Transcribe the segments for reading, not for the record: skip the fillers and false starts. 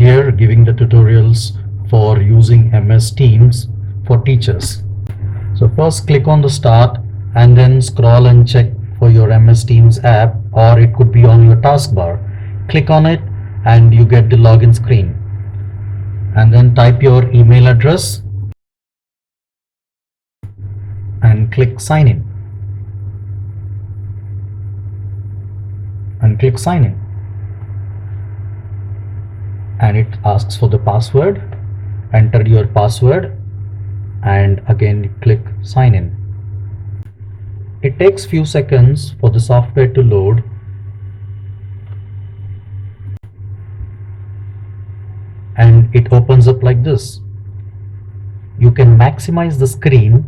here giving the tutorials for using MS Teams for teachers. So first click on the start and then scroll and check for your MS Teams app, or it could be on your taskbar. Click on it and you get the login screen, and then type your email address and click sign in and click sign in, and it asks for the password. Enter your password and again click sign in. It takes few seconds for the software to load, and it opens up like this. You can maximize the screen,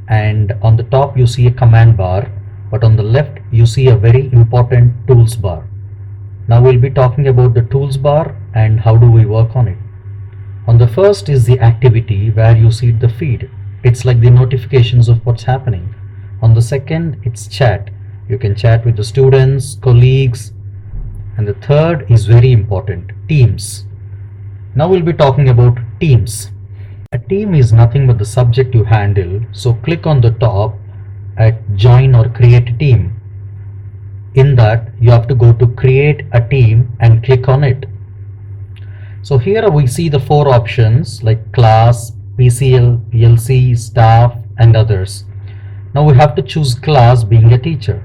and on the top you see a command bar, but on the left you see a very important tools bar. Now we'll be talking about the tools bar and how do we work on it. On the first is the activity, where you see the feed. It's like the notifications of what's happening. On the second, it's chat. You can chat with the students, colleagues. And the third is very important, teams. Now we'll be talking about teams. A team is nothing but the subject you handle. So click on the top at join or create a team. In that, you have to go to create a team and click on it. So here we see the four options like class, PCL, PLC, staff and others. Now we have to choose class, being a teacher.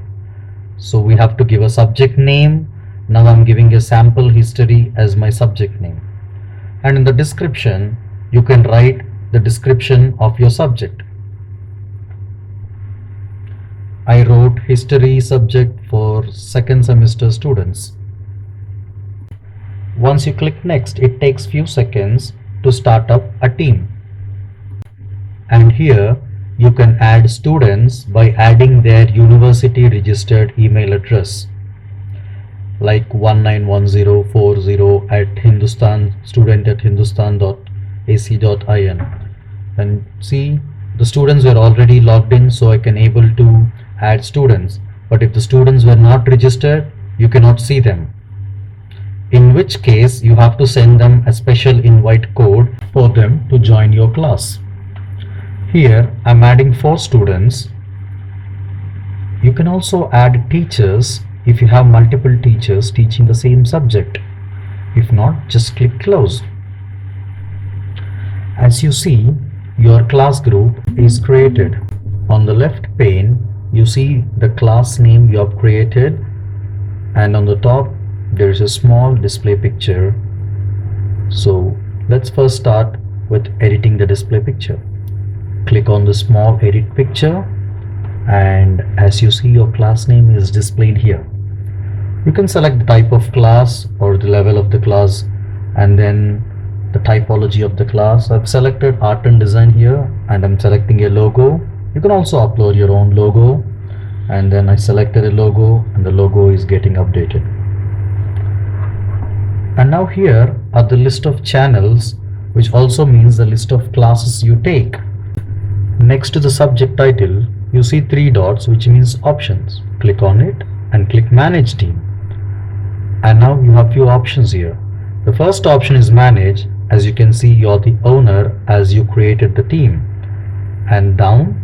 So we have to give a subject name. Now I'm giving a sample history as my subject name. And in the description, you can write the description of your subject. I wrote history subject for second semester students. Once you click next, it takes few seconds to start up a team. And here you can add students by adding their university registered email address, like 191040 at Hindustan, student@hindustan.ac.in. And see, the students were already logged in, so I can able to add students. But if the students were not registered, you cannot see them. In which case you have to send them a special invite code for them to join your class. Here I'm adding 4 students. You can also add teachers if you have multiple teachers teaching the same subject. If not, just click close. As you see, your class group is created. On the left pane, you see the class name you have created, and on the top there is a small display picture. So let's first start with editing the display picture. Click on the small edit picture, and as you see, your class name is displayed here. You can select the type of class or the level of the class, and then the typology of the class. I've selected art and design here, and I'm selecting a logo. You can also upload your own logo, and then I selected a logo, and the logo is getting updated. And now here are the list of channels, which also means the list of classes you take. Next to the subject title, you see 3 dots, which means options. Click on it and click manage team. And now you have few options here. The first option is manage. As you can see, you're the owner as you created the team. And down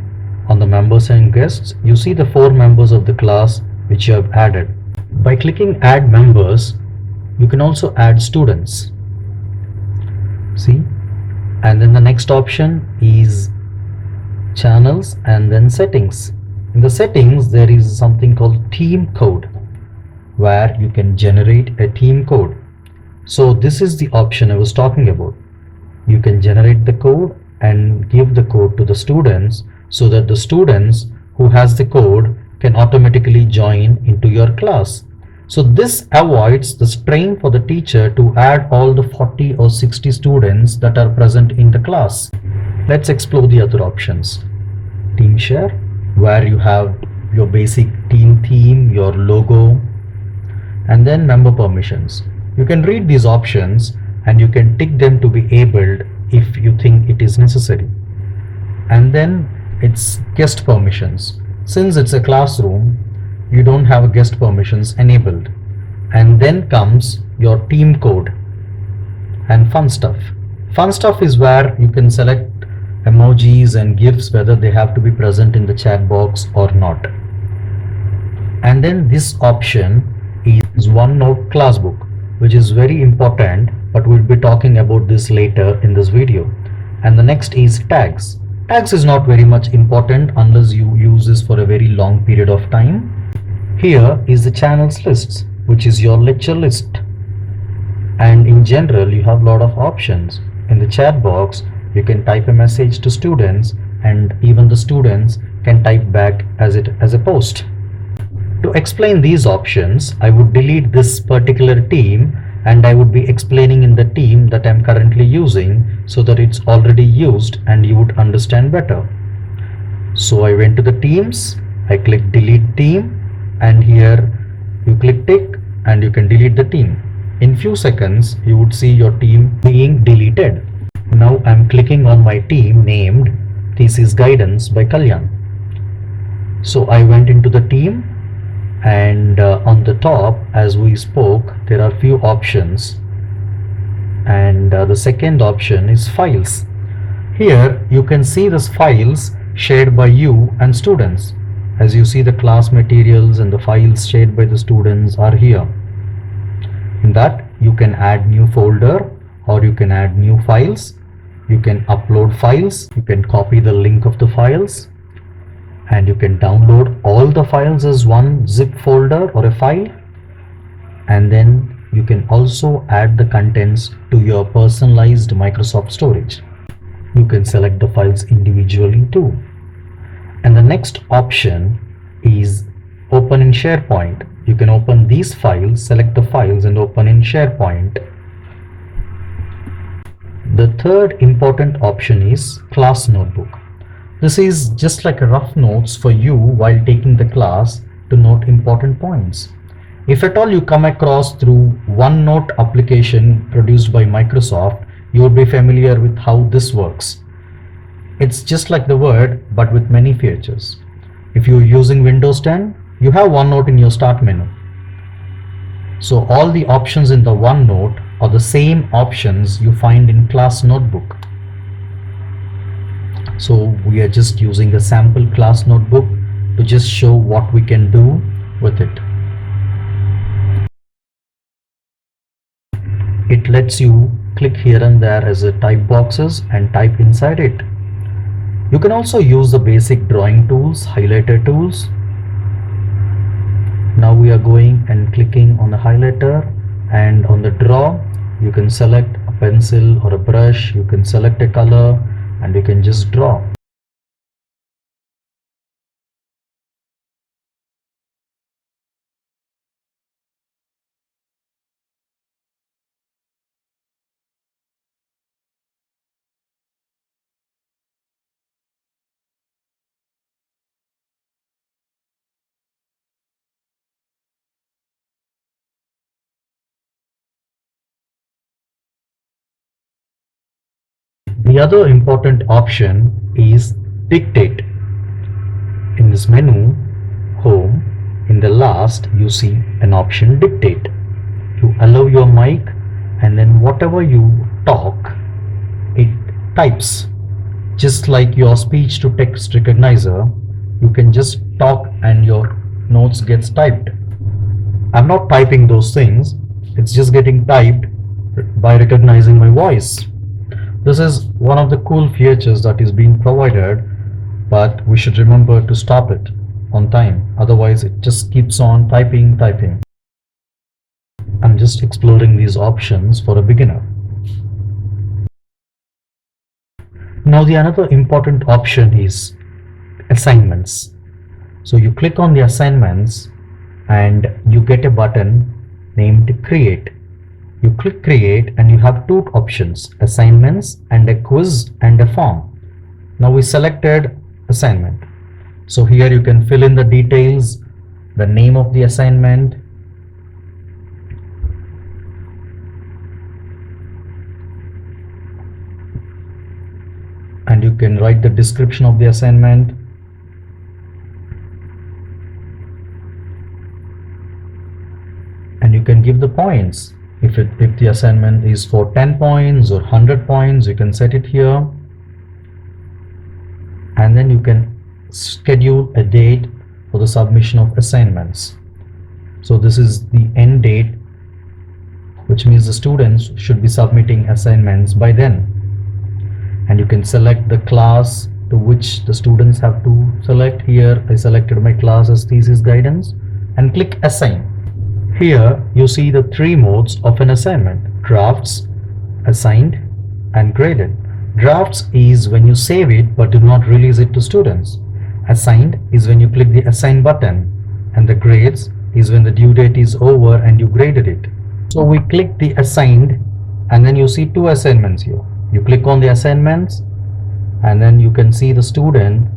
on the members and guests, you see the 4 members of the class which you have added. By clicking add members, you can also add students. See? And then the next option is channels and then settings. In the settings, there is something called team code, where you can generate a team code. So this is the option I was talking about. You can generate the code and give the code to the students, so that the students who has the code can automatically join into your class. So this avoids the strain for the teacher to add all the 40 or 60 students that are present in the class. Let's explore the other options. Team share, where you have your basic team theme, your logo, and then member permissions. You can read these options and you can tick them to be enabled if you think it is necessary. And then it's guest permissions. Since it's a classroom, you don't have guest permissions enabled. And then comes your team code. and fun stuff. Fun stuff is where you can select emojis and GIFs whether they have to be present in the chat box or not. And then this option is OneNote Classbook, which is very important, but we'll be talking about this later in this video. And the next is tags. Tags is not very much important unless you use this for a very long period of time. Here is the channels lists, which is your lecture list. And in general, you have a lot of options. In the chat box, you can type a message to students, and even the students can type back as a post. To explain these options, I would delete this particular team and I would be explaining in the team that I'm currently using so that it's already used and you would understand better. So I went to the teams, I click delete team, and here you click tick and you can delete the team. In few seconds, you would see your team being deleted. Now I'm clicking on my team named Thesis Guidance by Kalyan. So I went into the team, and on the top, as we spoke, there are few options, and the second option is files. Here you can see these files shared by you and students. As you see, the class materials and the files shared by the students are here. In that you can add new folder or you can add new files. You can upload files, you can copy the link of the files, and you can download all the files as one zip folder or a file, and then you can also add the contents to your personalized Microsoft storage. You can select the files individually too. And the next option is open in SharePoint. You can open these files, select the files and open in SharePoint. The third important option is Class Notebook. This is just like a rough notes for you while taking the class to note important points. If at all you come across through OneNote application produced by Microsoft, you will be familiar with how this works. It's just like the Word but with many features. If you're using Windows 10, you have OneNote in your start menu. So all the options in the OneNote are the same options you find in Class Notebook. So we are just using a sample class notebook to just show what we can do with it. It lets you click here and there as a type boxes and type inside it. You can also use the basic drawing tools, highlighter tools. Now we are going and clicking on the highlighter, and on the draw you can select a pencil or a brush, you can select a color and you can just draw. The other important option is dictate. In this menu, home, in the last you see an option dictate. You allow your mic and then whatever you talk, it types. Just like your speech to text recognizer, you can just talk and your notes gets typed. I'm not typing those things, it's just getting typed by recognizing my voice. This is one of the cool features that is being provided, but we should remember to stop it on time, otherwise it just keeps on typing. I'm just exploring these options for a beginner. Now the another important option is assignments. So you click on the assignments and you get a button named create. You click create and you have two options, assignments and a quiz and a form. Now we selected assignment. So here you can fill in the details, the name of the assignment, and you can write the description of the assignment. And you can give the points. If the assignment is for 10 points or 100 points, you can set it here, and then you can schedule a date for the submission of assignments. So this is the end date, which means the students should be submitting assignments by then. And you can select the class to which the students have to select. Here I selected my class as thesis guidance and click assign. Here you see the three modes of an assignment: drafts, assigned, and graded. Drafts is when you save it but do not release it to students. Assigned is when you click the assign button, and the grades is when the due date is over and you graded it. So we click the assigned, and then you see two assignments here. You click on the assignments, and then you can see the student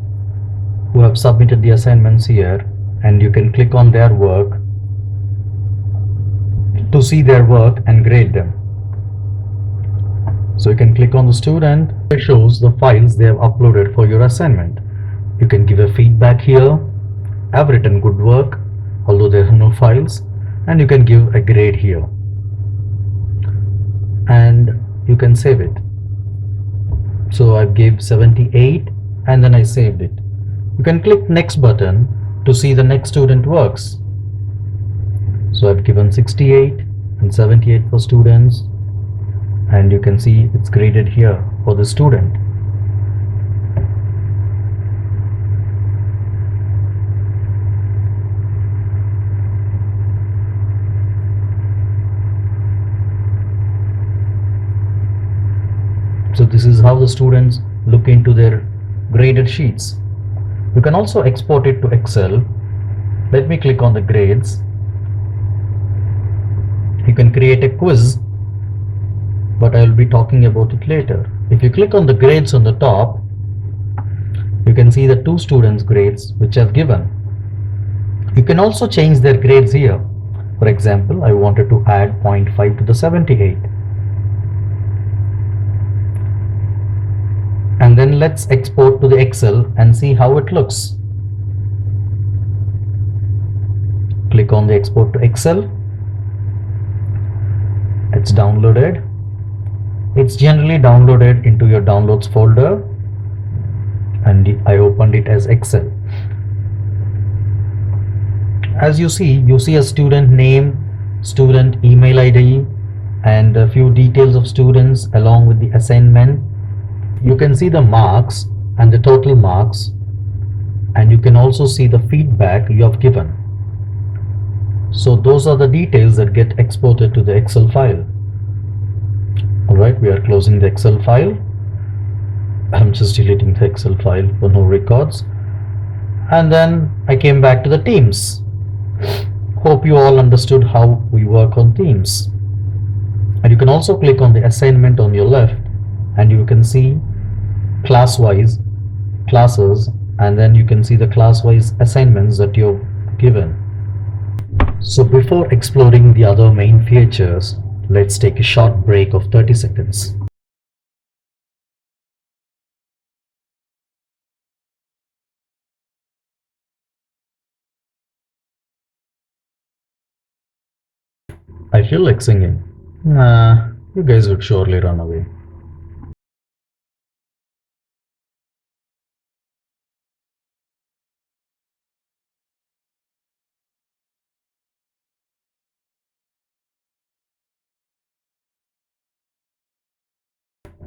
who have submitted the assignments here, and you can click on their work to see their work and grade them. So you can click on the student. It shows the files they have uploaded for your assignment. You can give a feedback here. I've written good work, although there are no files, and you can give a grade here, and you can save it. So I gave 78 and then I saved it. You can click next button to see the next student works. So I've given 68 and 78 for students, and you can see it's graded here for the student. So this is how the students look into their graded sheets. You can also export it to Excel. Let me click on the grades. You can create a quiz, but I will be talking about it later. If you click on the grades on the top, you can see the two students' grades which I've given. You can also change their grades here. For example, I wanted to add 0.5 to the 78. And then let's export to the Excel and see how it looks. Click on the export to Excel. It's downloaded. It's generally downloaded into your downloads folder, and I opened it as Excel. As you see a student name, student email ID, and a few details of students along with the assignment. You can see the marks and the total marks, and you can also see the feedback you have given. So those are the details that get exported to the Excel file. Alright, we are closing the Excel file. I'm just deleting the Excel file for no records. And then I came back to the Teams. Hope you all understood how we work on Teams. And you can also click on the assignment on your left, and you can see class-wise classes, and then you can see the class-wise assignments that you've given. So before exploring the other main features, let's take a short break of 30 seconds. I feel like singing. Nah, you guys would surely run away.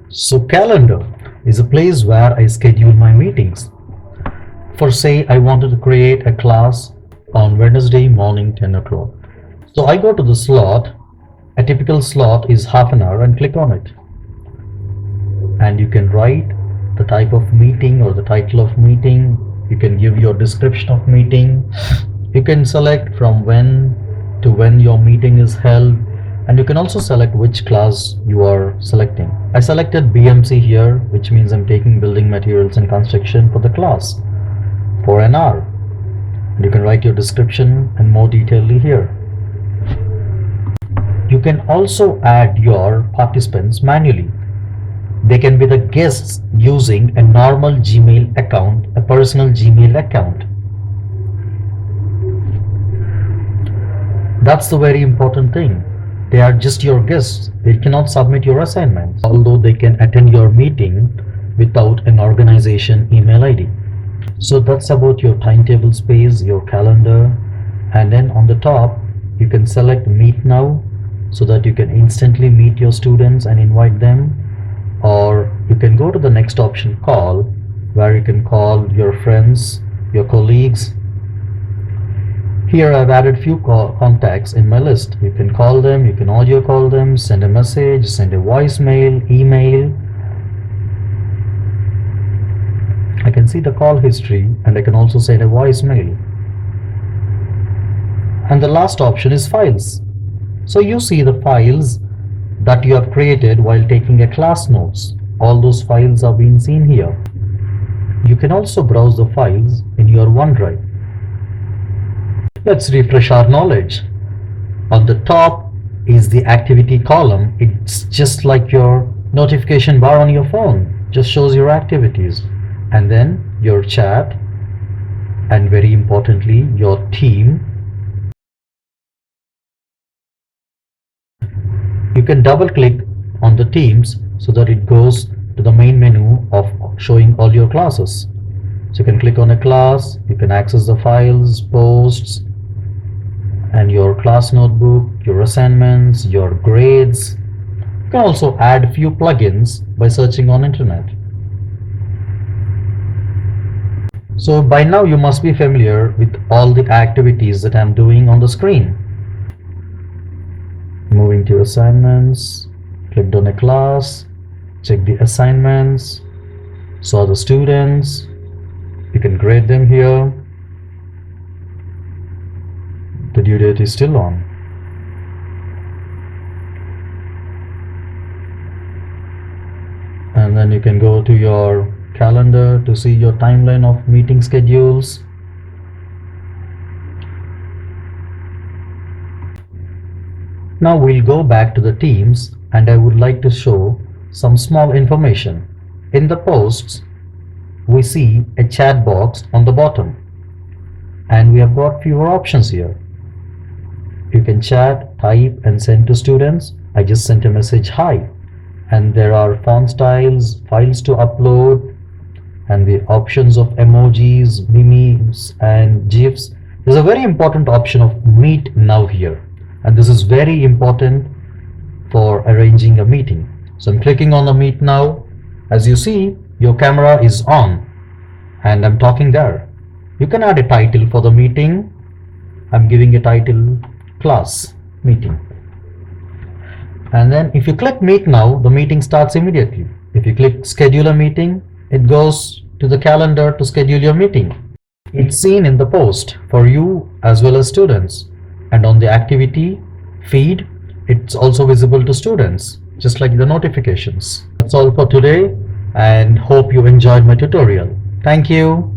So calendar is a place where I schedule my meetings. For say I wanted to create a class on Wednesday morning 10 o'clock. So I go to the slot. A typical slot is half an hour, and click on it. And you can write the type of meeting or the title of meeting. You can give your description of meeting. You can select from when to when your meeting is held, and you can also select which class you are selecting. I selected BMC here, which means I'm taking building materials and construction for the class for an hour. And you can write your description and more detailedly here. You can also add your participants manually. They can be the guests using a normal Gmail account, a personal Gmail account. That's the very important thing. They are just your guests. They cannot submit your assignments, although they can attend your meeting without an organization email ID. So that's about your timetable space, your calendar, and then on the top you can select Meet Now so that you can instantly meet your students and invite them, or you can go to the next option, Call, where you can call your friends, your colleagues. Here I've added few contacts in my list. You can call them, you can audio call them, send a message, send a voicemail, email. I can see the call history and I can also send a voicemail. And the last option is Files. So you see the files that you have created while taking a class notes. All those files are being seen here. You can also browse the files in your OneDrive. Let's refresh our knowledge. On the top is the activity column. It's just like your notification bar on your phone. Just shows your activities. And then your chat, and very importantly your team. You can double click on the teams so that it goes to the main menu of showing all your classes. So you can click on a class, you can access the files, posts, and your class notebook, your assignments, your grades. You can also add few plugins by searching on internet. So by now you must be familiar with all the activities that I'm doing on the screen. Moving to assignments, clicked on a class, check the assignments, saw the students, you can grade them here. The due date is still on. And then you can go to your calendar to see your timeline of meeting schedules. Now we'll go back to the Teams and I would like to show some small information. In the posts, we see a chat box on the bottom and we have got fewer options here. You can chat, type and send to students. I just sent a message, hi, and there are font styles, files to upload, and the options of emojis, memes and GIFs. There's a very important option of Meet Now here, and this is very important for arranging a meeting. So I'm clicking on the Meet Now. As you see, your camera is on and I'm talking there. You can add a title for the meeting. I'm giving a title, Class Meeting. And then if you click Meet Now, the meeting starts immediately. If you click Schedule a Meeting, it goes to the calendar to schedule your meeting. It's seen in the post for you as well as students, and on the activity feed it's also visible to students, just like the notifications. That's all for today and hope you enjoyed my tutorial. Thank you.